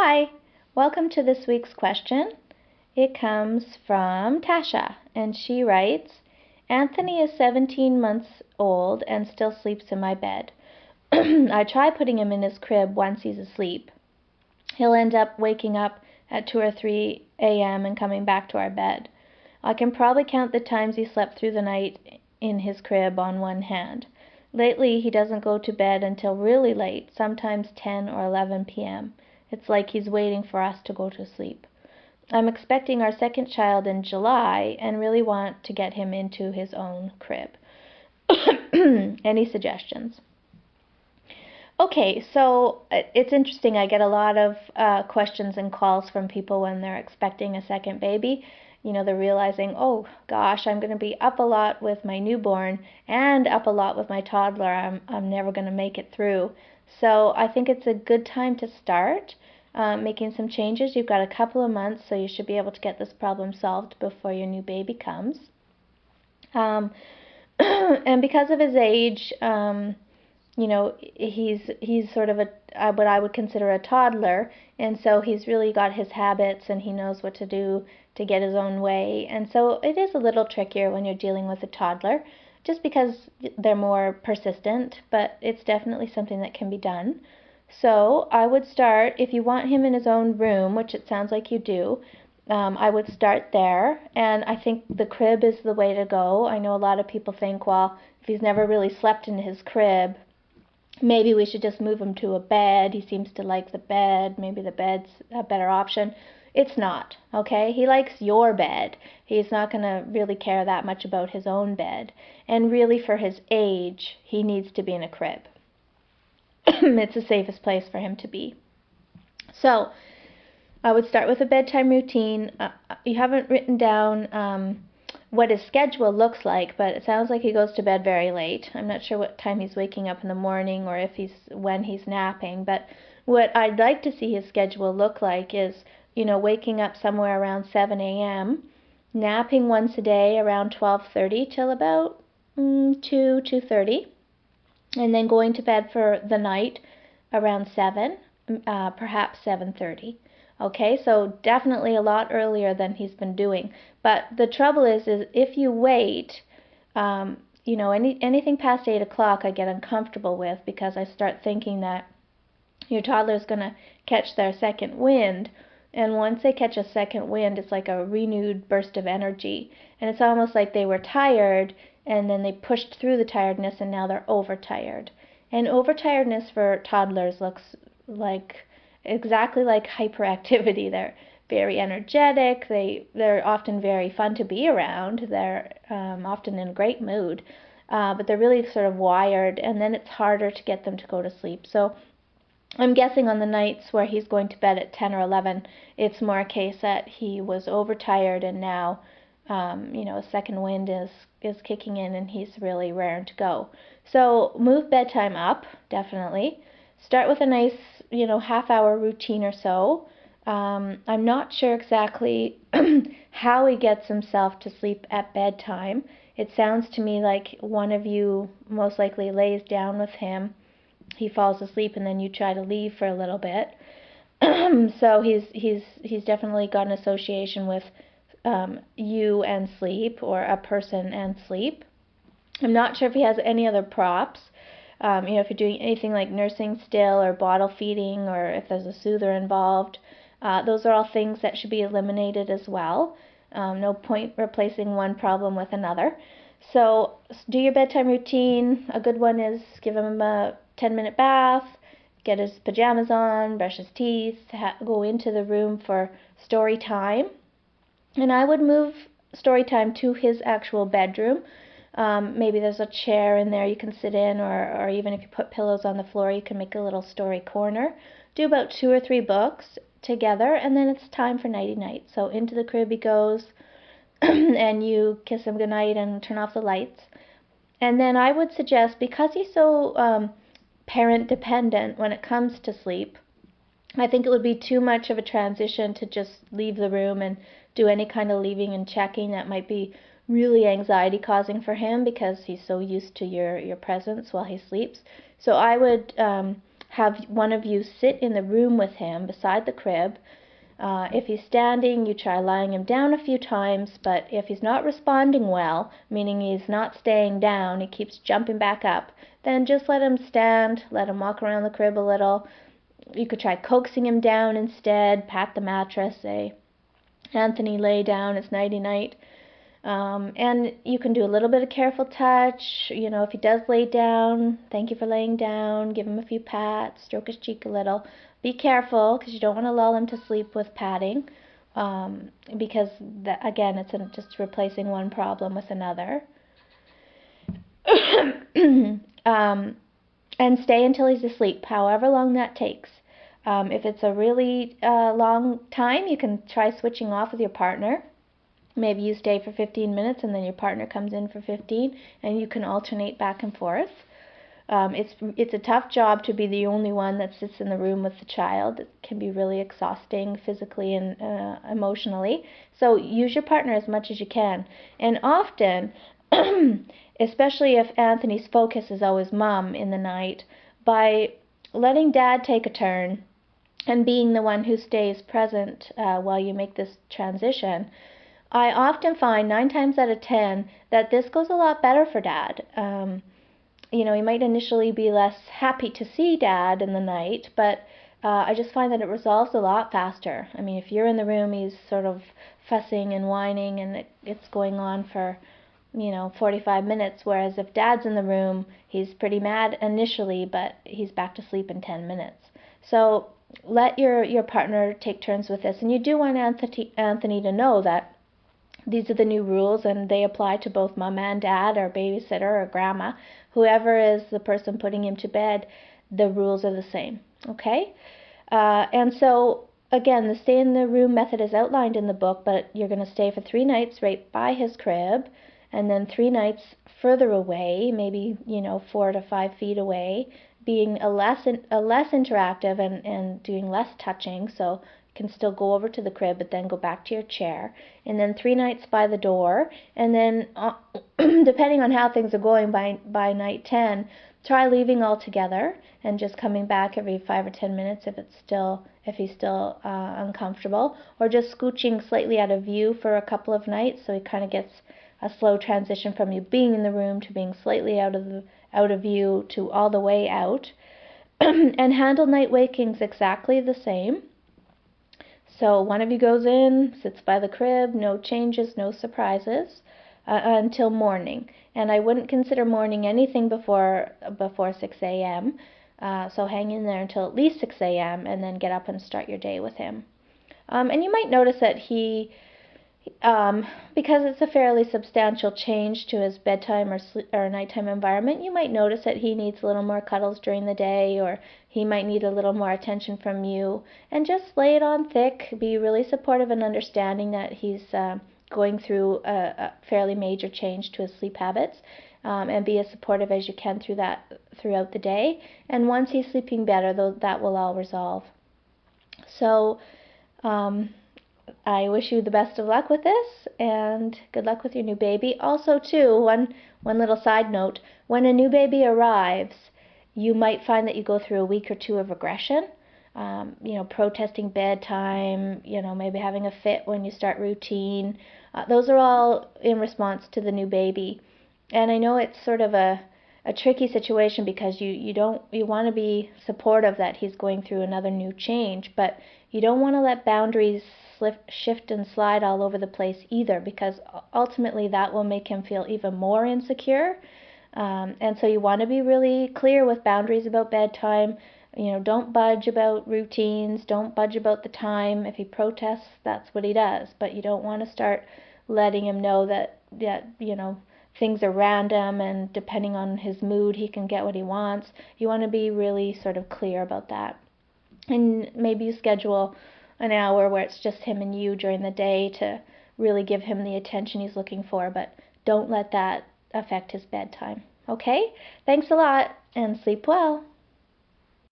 Hi, welcome to this week's question. It comes from Tasha, and she writes, Anthony is 17 months old and still sleeps in my bed. I try putting him in his crib once he's asleep. He'll end up waking up at 2 or 3 a.m. and coming back to our bed. I can probably count the times he slept through the night in his crib on one hand. Lately, he doesn't go to bed until really late, sometimes 10 or 11 p.m. It's like he's waiting for us to go to sleep. I'm expecting our second child in July and really want to get him into his own crib. Any suggestions? Okay, so it's interesting. I get a lot of questions and calls from people when they're expecting a second baby. You know, they're realizing, oh gosh, I'm going to be up a lot with my newborn and up a lot with my toddler. I'm never going to make it through. So I think it's a good time to start making some changes. You've got a couple of months, so you should be able to get this problem solved before your new baby comes. And because of his age, you know, he's sort of what I would consider a toddler, and so he's really got his habits and he knows what to do to get his own way. And so it is a little trickier when you're dealing with a toddler, just because they're more persistent, but it's definitely something that can be done. So I would start, if you want him in his own room, which it sounds like you do, I would start there, and I think the crib is the way to go. I know a lot of people think, well, if he's never really slept in his crib, maybe we should just move him to a bed. He seems to like the bed. Maybe the bed's a better option. It's not, okay? He likes your bed. He's not going to really care that much about his own bed. And really, for his age, he needs to be in a crib. It's the safest place for him to be. So I would start with a bedtime routine. You haven't written down what his schedule looks like, but it sounds like he goes to bed very late. I'm not sure what time he's waking up in the morning or when he's napping, but what I'd like to see his schedule look like is, you know, waking up somewhere around 7 a.m., napping once a day around 12:30 till about 2:30, and then going to bed for the night around 7, perhaps 7:30. Okay, so definitely a lot earlier than he's been doing. But the trouble is if you wait, you know, anything past 8 o'clock I get uncomfortable with, because I start thinking that your toddler's going to catch their second wind. And once they catch a second wind, it's like a renewed burst of energy. And it's almost like they were tired, and then they pushed through the tiredness, and now they're overtired. And overtiredness for toddlers looks like exactly like hyperactivity. They're very energetic. They're often very fun to be around. They're often in a great mood, but they're really sort of wired, and then it's harder to get them to go to sleep. So I'm guessing on the nights where he's going to bed at 10 or 11, it's more a case that he was overtired, and now, you know, a second wind is kicking in, and he's really raring to go. So move bedtime up, definitely. Start with a nice, you know, half-hour routine or so. I'm not sure exactly how he gets himself to sleep at bedtime. It sounds to me like one of you most likely lays down with him. He falls asleep, and then you try to leave for a little bit. So he's definitely got an association with you and sleep, or a person and sleep. I'm not sure if he has any other props. You know, if you're doing anything like nursing still or bottle feeding, or if there's a soother involved, those are all things that should be eliminated as well. No point replacing one problem with another. So do your bedtime routine. A good one is give him a 10-minute bath, get his pajamas on, brush his teeth, go into the room for story time. And I would move story time to his actual bedroom. Maybe there's a chair in there you can sit in, or even if you put pillows on the floor, you can make a little story corner. Do about 2 or 3 books together, and then it's time for nighty-night. So into the crib he goes, and you kiss him goodnight and turn off the lights. And then I would suggest, because he's so parent dependent when it comes to sleep, I think it would be too much of a transition to just leave the room and do any kind of leaving and checking. That might be really anxiety causing for him, because he's so used to your presence while he sleeps. So I would have one of you sit in the room with him beside the crib. If he's standing, you try lying him down a few times, but if he's not responding well, meaning he's not staying down, he keeps jumping back up, then just let him stand, let him walk around the crib a little. You could try coaxing him down instead, pat the mattress, say, Anthony, lay down, it's nighty-night. And you can do a little bit of careful touch. If he does lay down, thank you for laying down, give him a few pats, stroke his cheek a little. Be careful, because you don't want to lull him to sleep with patting, because, again, it's just replacing one problem with another. And stay until he's asleep, however long that takes. If it's a really long time, you can try switching off with your partner. Maybe you stay for 15 minutes and then your partner comes in for 15, and you can alternate back and forth. It's a tough job to be the only one that sits in the room with the child. It can be really exhausting physically and emotionally. So use your partner as much as you can. And often, especially if Anthony's focus is always mom in the night, by letting dad take a turn and being the one who stays present while you make this transition, I often find 9 times out of 10 that this goes a lot better for dad. He might initially be less happy to see dad in the night, but I just find that it resolves a lot faster. I mean, if you're in the room, he's sort of fussing and whining, and it's going on for 45 minutes, whereas if dad's in the room, he's pretty mad initially, but he's back to sleep in 10 minutes. So let your partner take turns with this, and you do want Anthony to know that these are the new rules, and they apply to both mom and dad, or babysitter, or grandma. Whoever is the person putting him to bed, the rules are the same, okay? And so, again, the stay in the room method is outlined in the book, but you're going to stay for 3 nights right by his crib, and then 3 nights further away, maybe 4 to 5 feet away, being a less interactive and doing less touching, so you can still go over to the crib, but then go back to your chair. And then 3 nights by the door, and then depending on how things are going by night 10, try leaving altogether and just coming back every 5 or 10 minutes if he's still uncomfortable, or just scooching slightly out of view for a couple of nights, so he kind of gets a slow transition from you being in the room to being slightly out of view to all the way out. And handle night wakings exactly the same. So one of you goes in, sits by the crib, no changes, no surprises, until morning. And I wouldn't consider morning anything before 6 a.m. So hang in there until at least 6 a.m. and then get up and start your day with him. And you might notice that because it's a fairly substantial change to his bedtime or nighttime environment, you might notice that he needs a little more cuddles during the day, or he might need a little more attention from you. And just lay it on thick. Be really supportive and understanding that he's going through a fairly major change to his sleep habits, and be as supportive as you can throughout the day. And once he's sleeping better, that will all resolve. So I wish you the best of luck with this, and good luck with your new baby. Also, too, one little side note, when a new baby arrives, you might find that you go through a week or 2 of aggression, protesting bedtime, maybe having a fit when you start routine. Those are all in response to the new baby. And I know it's sort of a tricky situation, because you want to be supportive that he's going through another new change, but you don't want to let boundaries shift and slide all over the place either, because ultimately that will make him feel even more insecure. And so you want to be really clear with boundaries about bedtime. Don't budge about routines, don't budge about the time. If he protests, that's what he does, but you don't want to start letting him know that things are random, and depending on his mood, he can get what he wants. You want to be really sort of clear about that. And maybe you schedule an hour where it's just him and you during the day to really give him the attention he's looking for, but don't let that affect his bedtime. Okay? Thanks a lot, and sleep well.